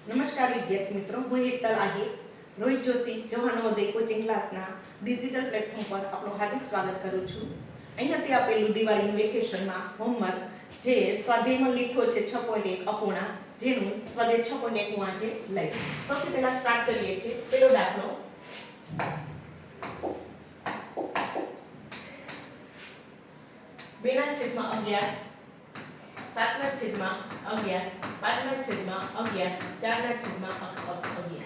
નમસ્કાર વિદ્યાર્થી મિત્રો, હું હેતલ આહિર રોહિત જોશી જવાહર નવોદય કોચિંગ ક્લાસના ડિજિટલ પ્લેટફોર્મ પર આપણું હાર્દિક સ્વાગત કરું છું. અહીંયાથી આપેલું દિવાળીનું વેકેશનમાં હોમવર્ક જે સ્વાધ્યાયમાં લીધો છે 6.1 અપૂર્ણાંક, જેનું સ્વાધ્યાય 6.1 હું આજે લઈશ. સૌથી પહેલા સ્ટાર્ટ કરીએ છીએ. પહેલો દાખલો, 2/11 7/11 5/11 4/11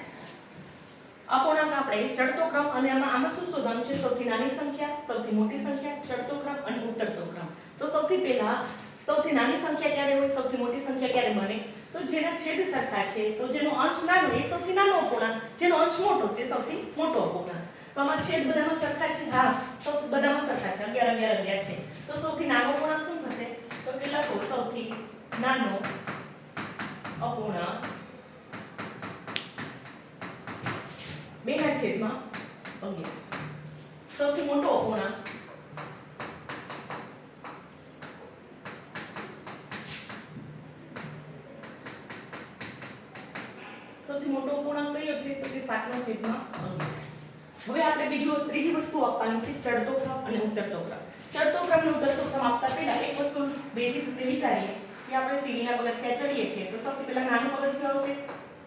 અપૂર્ણાંક આપણે ચડતો ક્રમ અને આમાં શું શોધવાનું છે? સૌથી નાની સંખ્યા, સૌથી મોટી સંખ્યા, ચડતો ક્રમ અને ઉતરતો ક્રમ. તો સૌથી પહેલા સૌથી નાની સંખ્યા ક્યારે હોય, સૌથી મોટી સંખ્યા ક્યારે બને? તો જેના છેદ સરખા છે, તો જેનો અંશ નાનો એ સૌથી નાનો અપૂર્ણાંક, જેનો અંશ મોટો તે સૌથી મોટો અપૂર્ણાંક. તો આમાં છેદ બધામાં સરખા છે. હા, બધામાં સરખા છે. 11 11 11 છે. તો સૌથી નાનો અપૂર્ણાંક શું થશે? તો કેટલા? સૌથી નાનો અપૂર્ણાંક 2/11. સૌથી મોટો અપૂર્ણાંક કયો છે? તો કે 7/11. હવે આપણે ત્રીજી વસ્તુ આપવાની છે, ચડતો ક્રમ અને ઉતરતો ક્રમ. ચડતો ક્રમ અને ઉતરતો ક્રમ આપતા પહેલા એક વસ્તુ બેઝિક રીતે વિચારીએ કે આપણે સીડીના પગથિયા ચડીએ છીએ તો સૌથી પહેલા નાનું પગથિયું આવશે,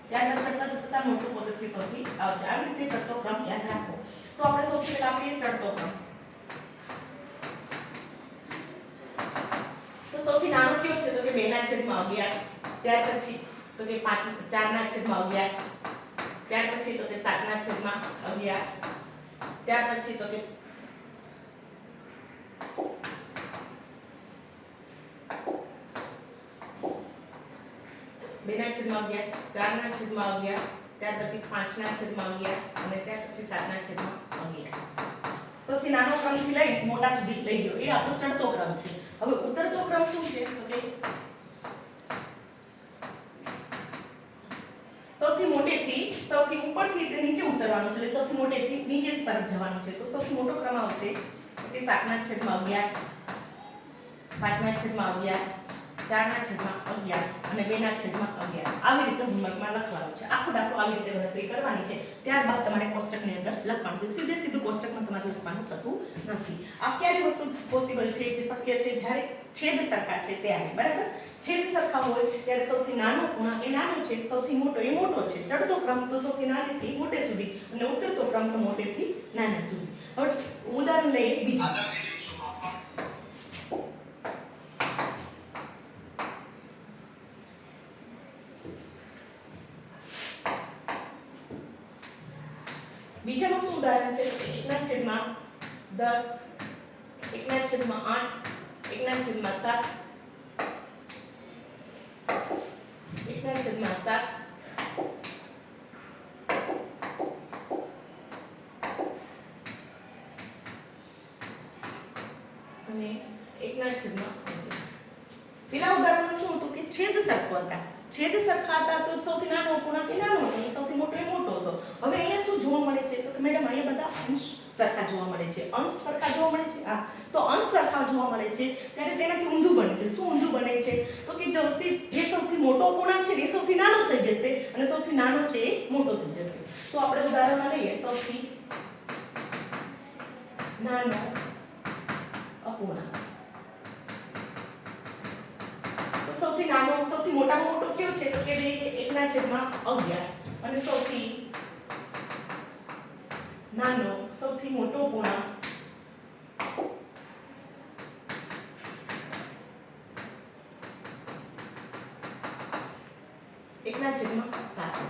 ત્યારબાદ ચડતા મોટું પગથિયું સૌથી આવશે. આવી રીતે ચડતો ક્રમ યાદ રાખો. તો આપણે સૌથી પહેલા આપીએ ચડતો ક્રમ. તો સૌથી નાનો કયો છે? તો કે 2/11. ત્યાર પછી તો કે 4/11. ત્યાર પછી તો કે 7/11. ત્યાર પછી તો કે 2/11, 4/11, ત્યાર પછી 5/11 અને ત્યાર પછી 7/11. સૌથી નાનો ક્રમથી લઈ મોટા સુધી લઈ ગયો એ આપણો ચડતો ક્રમ છે. હવે ઉતરતો ક્રમ શું છે? તો કે સૌથી મોટેથી સૌથી ઉપરથી તે નીચે ઉતરવાનું છે, એટલે સૌથી મોટેથી નીચે તરફ જવાનું છે. તો સૌથી મોટો ક્રમ આવશે કે 7/11, 5/11, 4/11 અને 2/11. આવી રીતે હોમવર્કમાં લખવાનું છે. આખો દાખલો આવી રીતે ગણતરી કરવાની છે. ત્યારબાદ તમારે કોષ્ટકની અંદર લખવાનું છે. સીધું કોષ્ટકમાં તમારે લખવાનું થતું નથી. આ ક્યારે વસ્તુ પોસિબલ છે, જે શક્ય છે? જ્યારે છેદ સરખા છે ત્યારે. બરાબર? છેદ સરખા હોય ત્યારે સૌથી નાનો પૂર્ણાંક એ નાનો છે, સૌથી મોટો એ મોટો છે. ચડતો ક્રમ તો સૌથી નાનેથી મોટે સુધી અને ઉતરતો ક્રમ તો મોટેથી નાના સુધી. હવે ઉદાહરણ લઈએ બીજું. બીજાનું શું ઉદાહરણ છે? 1/10, 1/8, 1/7, 1/7 અને 1/11. પેલા ઉદાહરણમાં શું હતું કે છેદ સરખો હતા. છેદ સરખા હતા તો સૌથી નાનો અપૂર્ણાંક એ નાનો હતો અને સૌથી મોટો એ મોટો હતો. હવે અહીંયા શું જોવા મળે છે? તો કે મેડમ અહીંયા બધા અંશ સરખા જોવા મળે છે. અંશ સરખા જોવા મળે છે. હા, તો અંશ સરખા જોવા મળે છે ત્યારે તેનાથી ઊંધું બને છે. શું ઊંધું બને છે? તો કે જે સૌથી મોટો અપૂર્ણાંક છે એ સૌથી નાનો થઈ જશે અને સૌથી નાનો છે એ મોટો થઈ જશે. તો આપણે ઉદાહરણમાં લઈએ સૌથી નાનો અપૂર્ણાંક. સૌથી નાનો સૌથી મોટામાં મોટો કયો છે? તો કે 1/11 અને સૌથી નાનો સૌથી મોટો પૂર્ણાંક 1/7.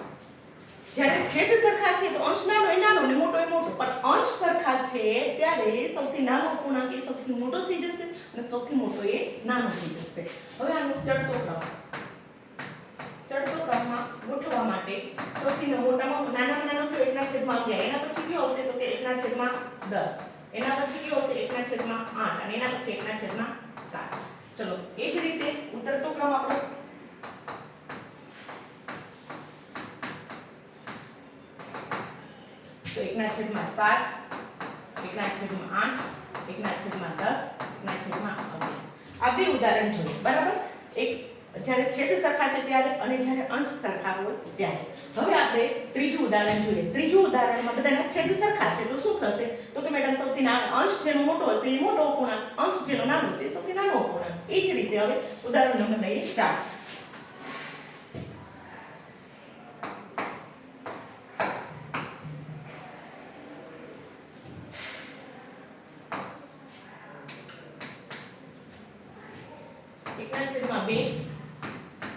જ્યારે છેદ સરખા છે તો અંશ નાનો એ નાનો અને મોટો એ મોટો, પણ અંશ સરખા છે ત્યારે સૌથી નાનો અપૂર્ણાંક એ સૌથી મોટો થઈ જશે અને સૌથી મોટો એ નાનો થઈ જશે. હવે આનો ચડતો ક્રમમાં ગોઠવવા માટે સૌથી મોટામાં નાનામાં નાનો કયો? 1/11. એના પછી કયો આવશે? તો કે 1/10. એના પછી કયો આવશે? 1/8 અને એના પછી 1/7. ચલો એ જ રીતે ઉતરતો ક્રમ આપણો તો 1/7, 1/8, 1/10, 1/11. આ બે ઉદાહરણ જોઈએ. બરાબર? એક જ્યારે છેદ સરખા છે ત્યારે અને જ્યારે અંશ સરખા હોય ત્યારે. હવે આપણે ત્રીજું ઉદાહરણ જોઈએ. ત્રીજું ઉદાહરણમાં બધાના છેદ સરખા છે તો શું થશે? તો કે મેડમ સૌથી નાનો અંશ જેનો મોટો હશે એ મોટો અપૂર્ણાંક, અંશ જેનો નાનો હશે એ સૌથી નાનો અપૂર્ણાંક. એ જ રીતે હવે ઉદાહરણ નંબર લઈએ 4. એકના છેદમાં 2,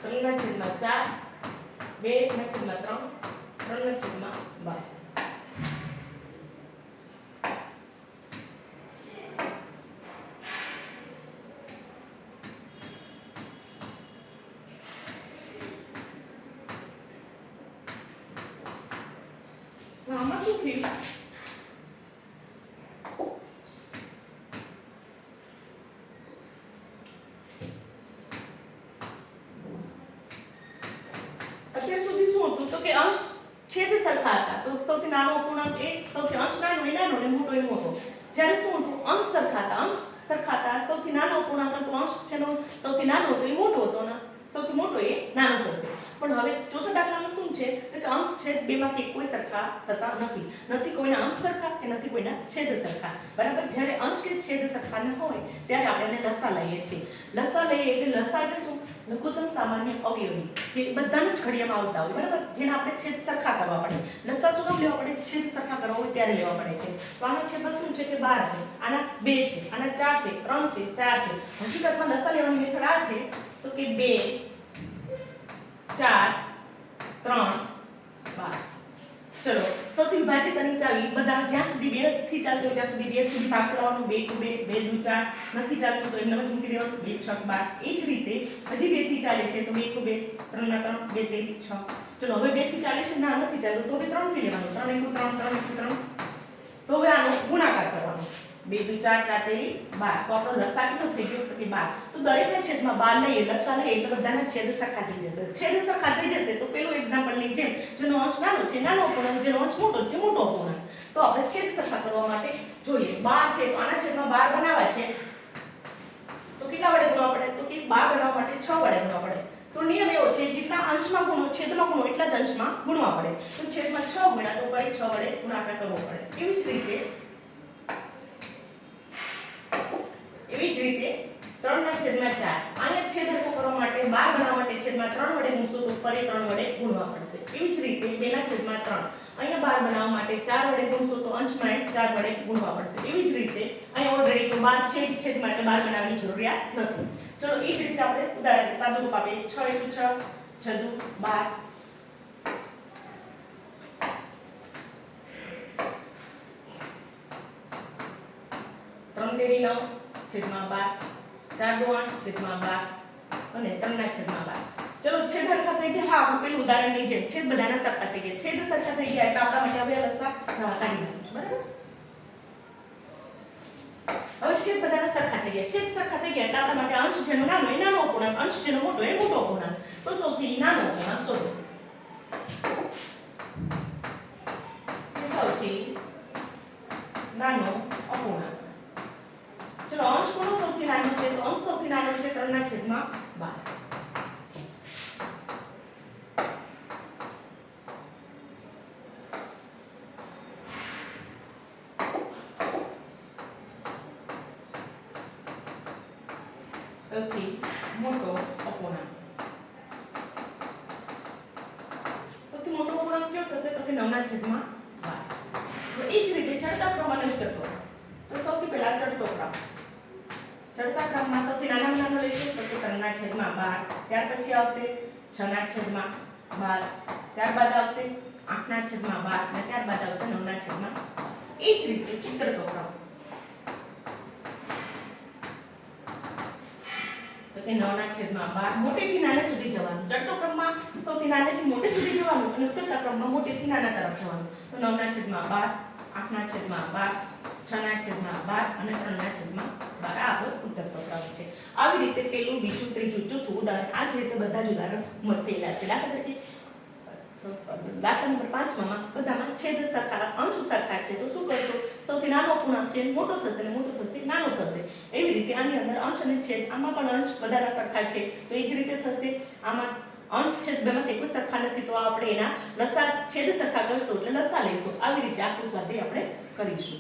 3 ના છેદમાં 4, 2 ના છેદમાં 3, 3 ના છેદમાં 12. આમાં શું થયું? અત્યાર સુધી શું હતું? તો કે અંશ છેદ સરખા હતા તો સૌથી નાનો અપૂર્ણાંક એ સૌથી અંશ નાનો એ નાનો ને મોટો એ મોટો. જ્યારે શું હતું? અંશ સરખા હતા, અંશ સરખા હતા સૌથી નાનો અપૂર્ણાંક તો અંશ જેનો સૌથી નાનો હતો એ મોટો હતો ને સૌથી મોટો એ નાનો થશે. પણ હવે ચોથા દાખલામાં શું છે? તો કે અંશ છેદ બેમાંથી કોઈ સરખા થતા નથી. નથી કોઈના અંશ સરખા કે નથી કોઈના છેદ સરખા. બરાબર? જ્યારે અંશ કે છેદ સરખા ન હોય ત્યારે આપણે એને લસા લઈએ છીએ. લસા લઈએ એટલે લસા એટલે શું? લઘુત્તમ સામાન્ય અવયવી જે બધાના જ ઘડિયામાં આવતા હોય. બરાબર? જેને આપણે છેદ સરખા કરવા પડે. લસા શું કામ લેવા પડે? છેદ સરખા કરવા હોય ત્યારે લેવા પડે છે. તો આના છેદમાં શું છે કે 12 છે, આના 2 છે, આના 4 છે, 3 છે, 4 છે. હકીકતમાં લસા લેવાની મેથડ આ છે તો કે 2 4 3 12. ચલો સૌથી વિભાજ્યતાની ચાવી બધા જ્યાં સુધી 2 થી ચાલતું હોય ત્યાં સુધી 2 સુધી ભાગ ચલાવવાનો. 2 × 2 2 × 4 નથી ચાલતું તો એમને જ મૂકી દેવાનું. 2 × 6 12. એ જ રીતે હજી 2 થી ચાલે છે તો 2 × 2 3 ના 3 2 તેરી 6. ચલો હવે 2 થી ચાલે છે ના નથી ચાલતું તો હવે 3 થી લેવાનું. 3 × 3 3 × 3. તો હવે આનો ગુણાકાર કરવાનો. 2 × 4 4 તેરી 12. તો આપણો લસા કેટલો થઈ ગયો? તો કે 12. તો દરેકના છેદમાં 12 લઈએ, લસા લઈએ એટલે બધાના છેદ સરખા થઈ જશે. છેદ સરખા થઈ જશે તો પેલું એક્ઝામ્પલની જેમ જેનો અંશ નાનો છે નાનો અપૂર્ણાંક, જેનો અંશ મોટો છે મોટો અપૂર્ણાંક. તો આપણે છેદ સરખા કરવા માટે જોઈએ 12 છે તો આના છેદમાં 12 બનાવવા છે તો કેટલા વડે ગુણવા પડે? તો કે 12 બનાવવા માટે 6 વડે ગુણવા પડે. તો નિયમ એવો છે જેટલા અંશમાં ગુણો છેદમાં ગુણો એટલા જ અંશમાં ગુણવા પડે. તો છેદમાં 6 ગુણ્યા તો ફરી 6 વડે ગુણાકાર કરવો પડે. એવી જ રીતે 3 ના છેદમાં 4 આને છેદ હરખો કરવા માટે 12 બનાવવા માટે છેદમાં 3 વડે ગુણશો તો ફરી 3 વડે ગુણવા પડશે. એવી જ રીતે 2 ના છેદમાં 3 અહીંયા 12 બનાવવા માટે 4 વડે ગુણશો તો અંશમાં 4 વડે ગુણવા પડશે. એવી જ રીતે અહીંયા ઓલરેડી તો 12 છે જ છેદ માટે 12 બનાવવાની જરૂરિયાત નથી. ચલો એ જ રીતે આપણે ઉદાહરણ સાદું રૂપ આપીએ. 6 × 6 6 × 12. 3 તેરી 9 છેદમાં 12 4 દુ 8 છેદમાં 12 અને 3 ના છેદમાં 12. ચલો છેદ સરખા થઈ ગયા. હા આપણું પેલું ઉદાહરણની જેમ છેદ બધાના સરખા થઈ ગયા. છેદ સરખા થઈ ગયા એટલે આપણા માટે હવે લસા કાઢી નાખું છું. બરાબર? હવે છેદ બધાના સરખા થઈ ગયા. છેદ સરખા થઈ ગયા એટલે આપણા માટે અંશ જેનો નાનો એ નાનો અપૂર્ણાંક, અંશ જેનો મોટો એ મોટો અપૂર્ણાંક. તો સૌથી નાનો અપૂર્ણાંક શોધો. સૌથી નાનો અપૂર્ણાંક. ચલો અંશ કોનો સૌથી નાનો છે? તો અંશ સૌથી નાનો છે 3 ના છેદમાં 12. સૌથી મોટો અપૂર્ણાંક. સૌથી મોટો અપૂર્ણાંક કયો થશે? તો કે 9 ના છેદમાં 12. તો એ જ રીતે ચડતા ક્રમ અને ઉતરતો ક્રમ. તો સૌથી પહેલા ચડતો ક્રમ. ચડતા ક્રમમાં સૌથી નાનામાં નાનો લઈશું તો કે 3 ના છેદમાં 12. ત્યાર પછી આવશે 6 ના છેદમાં 12. ત્યારબાદ આવશે 8 ના છેદમાં 12 અને ત્યારબાદ આવશે 9 ના છેદમાં 12. એ જ રીતે ઉતરતો ક્રમ. તો કે 9 ના છેદમાં 12 મોટેથી નાને સુધી જવાનું. ચડતો ક્રમમાં સૌથી નાનેથી મોટે સુધી જવાનું અને ઉતરતા ક્રમમાં મોટેથી નાના તરફ જવાનું. તો 9 ના છેદમાં 12, 8 ના છેદમાં 12, 6 ના છેદમાં 12 અને 3 ના છેદમાં 12. આ આપણો ઉતરતો ક્રમ છે. આવી રીતે પેલું બીજું ત્રીજું ચોથું ઉદાહરણ આ જ રીતે બધા જ ઉદાહરણ થયેલા છે. દાખલા તરીકે દાખલા નંબર 5માં બધામાં છેદ સરખા અંશ સરખા છે તો શું કરશો? સૌથી નાનો પૂર્ણાંક છે મોટો થશે ને મોટો થશે નાનો થશે. એવી રીતે આની અંદર અંશ અને છેદ, આમાં પણ અંશ બધાના સરખા છે તો એ જ રીતે થશે. આમાં અંશ છેદ બેમાંથી કોઈ સરખા નથી તો આપણે એના લસા છેદ સરખા કરશું એટલે લસા લઈશું. આવી રીતે આખું સ્વાધ્યાય આપણે કરીશું.